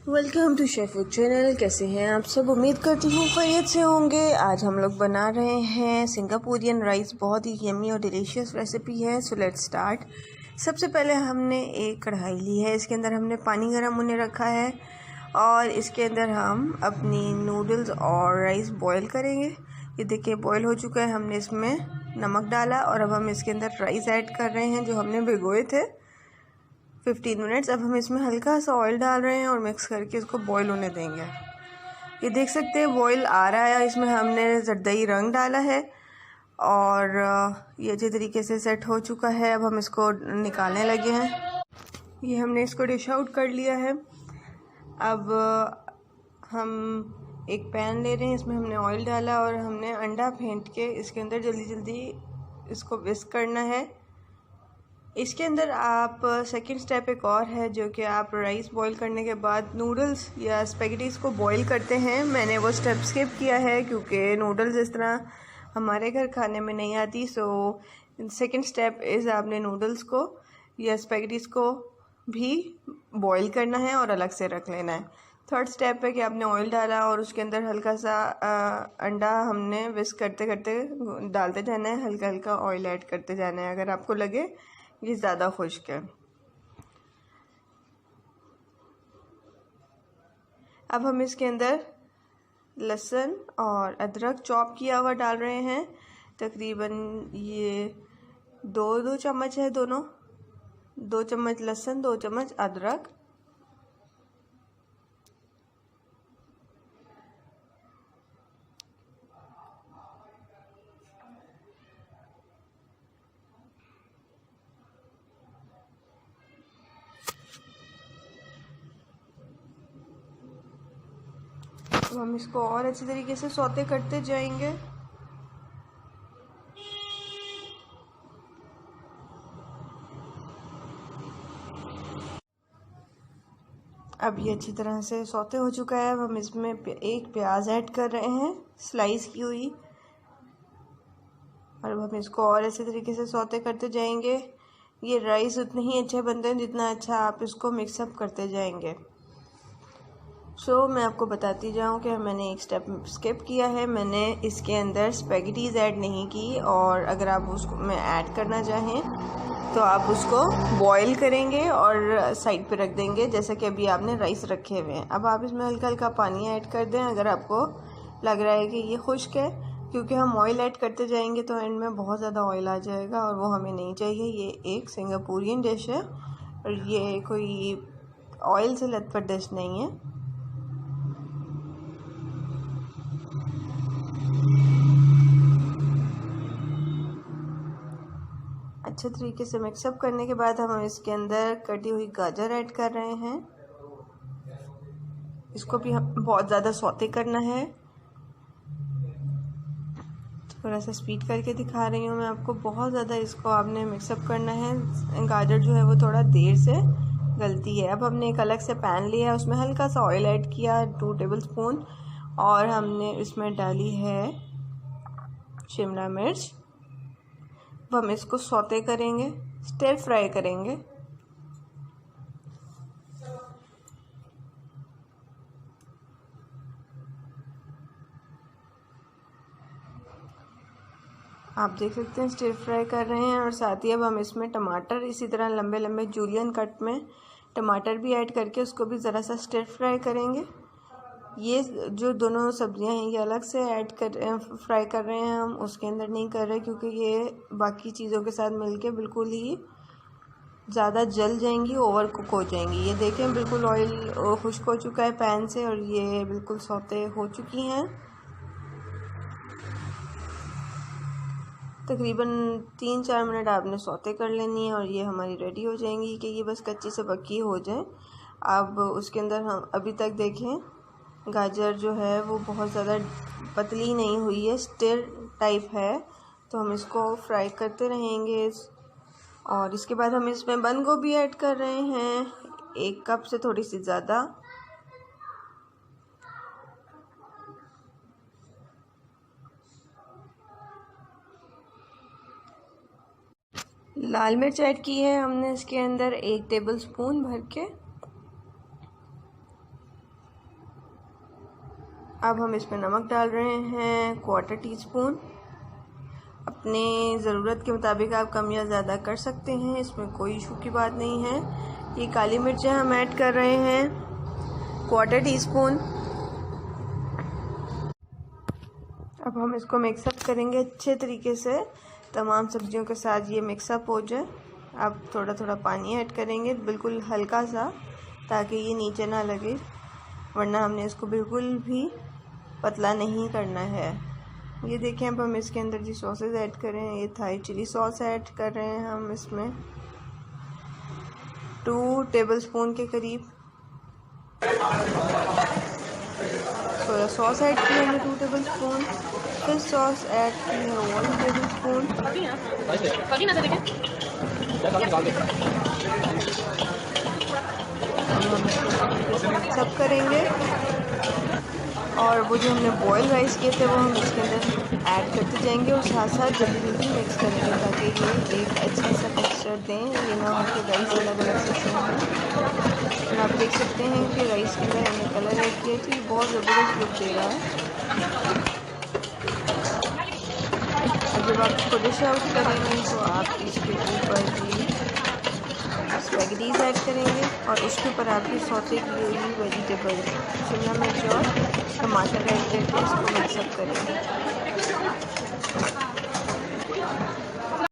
Welcome to chef food channel. कैसे हैं आप सब? उम्मीद करती हूँ खैरियत से होंगे। आज हम लोग बना रहे हैं सिंगापुरियन राइस। बहुत ही यम्मी और डिलीशियस रेसिपी है। So let's start. सबसे पहले हमने एक कढ़ाई ली है, इसके अंदर हमने पानी गर्म होने रखा है और इसके अंदर हम अपनी नूडल्स और राइस बॉईल करेंगे। ये देखिए बॉईल हो चुका है। हमने इसमें नमक डाला और अब हम इसके अंदर राइस ऐड कर रहे हैं जो हमने भिगोए थे 15 मिनट्स। अब हम इसमें हल्का सा ऑयल डाल रहे हैं और मिक्स करके इसको बॉईल होने देंगे। ये देख सकते हैं बॉईल आ रहा है। इसमें हमने जरदई रंग डाला है और ये अच्छे तरीके से सेट हो चुका है। अब हम इसको निकालने लगे हैं। ये हमने इसको डिश आउट कर लिया है। अब हम एक पैन ले रहे हैं, इसमें हमने ऑयल डाला और हमने अंडा फेंट के इसके अंदर जल्दी जल्दी इसको विस्क करना है। इसके अंदर आप सेकंड स्टेप एक और है जो कि आप राइस बॉईल करने के बाद नूडल्स या स्पेगेटीज़ को बॉईल करते हैं। मैंने वो स्टेप स्किप किया है क्योंकि नूडल्स इस तरह हमारे घर खाने में नहीं आती। सो सेकंड स्टेप इज़ आपने नूडल्स को या स्पेगेटीज़ को भी बॉईल करना है और अलग से रख लेना है। थर्ड स्टेप है कि आपने ऑयल डाला और उसके अंदर हल्का सा अंडा हमने विस्क करते करते डालते जाना है, हल्का हल्का ऑयल ऐड करते जाना है अगर आपको लगे ये ज़्यादा खुश्क है। अब हम इसके अंदर लहसुन और अदरक चॉप किया हुआ डाल रहे हैं। तकरीबन ये दो चम्मच है, दोनों 2 चम्मच लहसुन, 2 चम्मच अदरक। तो हम इसको और अच्छी तरीके से सौते करते जाएंगे। अब ये अच्छी तरह से सौते हो चुका है। अब हम इसमें एक प्याज ऐड कर रहे हैं स्लाइस की हुई और अब हम इसको और अच्छे तरीके से सौते करते जाएंगे। ये राइस उतने ही अच्छे बनते हैं जितना अच्छा आप इसको मिक्सअप करते जाएंगे। मैं आपको बताती जाऊँ कि मैंने एक स्टेप स्किप किया है। मैंने इसके अंदर स्पेगेटीज़ ऐड नहीं की और अगर आप उसको में ऐड करना चाहें तो आप उसको बॉईल करेंगे और साइड पे रख देंगे जैसे कि अभी आपने राइस रखे हुए हैं। अब आप इसमें हल्का हल्का पानी ऐड कर दें अगर आपको लग रहा है कि ये खुश्क है, क्योंकि हम ऑयल ऐड करते जाएंगे तो एंड में बहुत ज़्यादा ऑयल आ जाएगा और वो हमें नहीं चाहिए। ये एक सिंगापुरियन डिश है और ये कोई ऑयल से लथपथ डिश नहीं है। अच्छे तरीके से मिक्सअप करने के बाद हम इसके अंदर कटी हुई गाजर ऐड कर रहे हैं। इसको भी हम बहुत ज़्यादा सौते करना है। थोड़ा सा स्पीड करके दिखा रही हूँ मैं आपको। बहुत ज़्यादा इसको आपने मिक्सअप करना है। गाजर जो है वो थोड़ा देर से गलती है। अब हमने एक अलग से पैन लिया, उसमें हल्का सा ऑयल ऐड किया 2 टेबलस्पून और हमने इसमें डाली है शिमला मिर्च। अब हम इसको सौते करेंगे, स्टिर फ्राई करेंगे। आप देख सकते हैं स्टिर फ्राई कर रहे हैं और साथ ही अब हम इसमें टमाटर इसी तरह लंबे लंबे जूलियन कट में टमाटर भी ऐड करके उसको भी ज़रा सा स्टिर फ्राई करेंगे। ये जो दोनों सब्जियां हैं ये अलग से फ्राई कर रहे हैं, हम उसके अंदर नहीं कर रहे क्योंकि ये बाकी चीज़ों के साथ मिलके बिल्कुल ही ज़्यादा जल जाएंगी, ओवर कुक हो जाएंगी। ये देखें बिल्कुल ऑयल खुश्क हो चुका है पैन से और ये बिल्कुल सौते हो चुकी हैं। तकरीबन 3-4 मिनट आपने सौते कर लेनी है और ये हमारी रेडी हो जाएंगी कि ये बस कच्ची से पक्की हो जाए। अब उसके अंदर हम अभी तक देखें गाजर जो है वो बहुत ज़्यादा पतली नहीं हुई है, स्टिर टाइप है। तो हम इसको फ्राई करते रहेंगे और इसके बाद हम इसमें बंद गोभी ऐड कर रहे हैं 1 कप से थोड़ी सी ज़्यादा। लाल मिर्च ऐड की है हमने इसके अंदर 1 टेबलस्पून भर के। अब हम इसमें नमक डाल रहे हैं 1/4 टीस्पून। अपने ज़रूरत के मुताबिक आप कम या ज़्यादा कर सकते हैं, इसमें कोई इशू की बात नहीं है। ये काली मिर्चें हम ऐड कर रहे हैं 1/4 टीस्पून। अब हम इसको मिक्सअप करेंगे अच्छे तरीके से, तमाम सब्जियों के साथ ये मिक्सअप हो जाए। अब थोड़ा थोड़ा पानी ऐड करेंगे, बिल्कुल हल्का सा, ताकि ये नीचे ना लगे, वरना हमने इसको बिल्कुल भी पतला नहीं करना है। ये देखें, अब हम इसके अंदर जी सॉसेज ऐड करें। ये थाई चिली सॉस ऐड कर रहे हैं हम इसमें 2 टेबलस्पून के करीब। सोया सॉस ऐड की हमने 2 टेबलस्पून। फिश सॉस ऐड की है 1 टेबलस्पून। सब करेंगे और वो जो हमने बॉयल राइस किए थे वो हम इसके अंदर ऐड करते जाएंगे और साथ साथ जल्दी मिक्स करेंगे, ताकि ये एक अच्छा सा टेक्सचर दें। ये ना हो कि राइस अलग अलग सेक्शन में। और आप देख सकते हैं कि राइस के अंदर हमने कलर ऐड किया थी, बहुत ज़बरदस्त लुक दे रहा है। और जब आप इसको डिश आउट करेंगे तो आप इसके ऊपर भी स्पैगेटीज ऐड करेंगे और उसके ऊपर आपकी सौते की हुई वेजिटेबल शिमला मिर्च और टमाटर ऐड करके इसको मिक्सअप करेंगे।